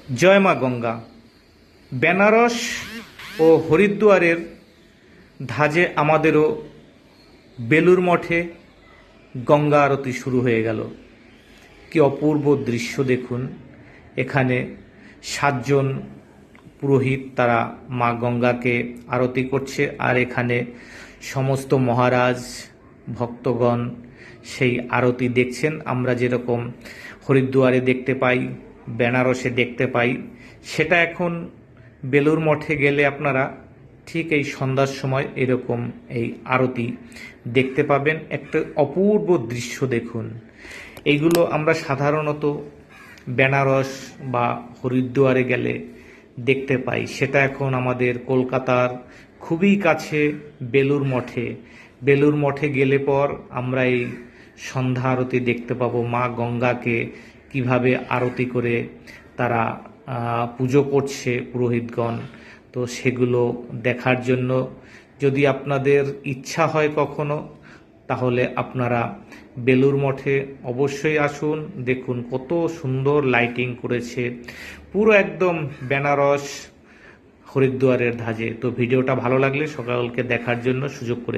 জয় মা গঙ্গা। বেনারস ও হরিদ্বারের ধাজে আমাদেরও বেলুর মঠে গঙ্গা আরতি শুরু হয়ে গেল। কি অপূর্ব দৃশ্য দেখুন। এখানে 7 জন পুরোহিত তারা মা গঙ্গাকে আরতি করছে, আর এখানে সমস্ত মহারাজ ভক্তগণ সেই আরতি দেখছেন। আমরা যেরকম হরিদ্বারে দেখতে পাই, বেনারসে দেখতে পাই, সেটা এখন বেলুর মঠে গেলে আপনারা ঠিক এই সন্ধ্যার সময় এরকম এই আরতি দেখতে পাবেন। একটা অপূর্ব দৃশ্য দেখুন। এইগুলো আমরা সাধারণত বেনারস বা হরিদ্বারে গেলে দেখতে পাই, সেটা এখন আমাদের কলকাতার খুবই কাছে বেলুর মঠে গেলে পর আমরা এই সন্ধ্যা আরতি দেখতে পাবো। মা গঙ্গাকে কিভাবে আরতি করে তারা পুজো করছে পুরোহিতগণ। তো সেগুলো দেখার জন্য যদি আপনাদের ইচ্ছা হয় কখনো, তাহলে আপনারা বেলুর মঠে অবশ্যই আসুন। দেখুন কত সুন্দর লাইটিং করেছে, পুরো একদম বেনারস হরিদ্বারের ধাঁজে। তো ভিডিওটা ভালো লাগলে সকলকে দেখার জন্য সুযোগ করে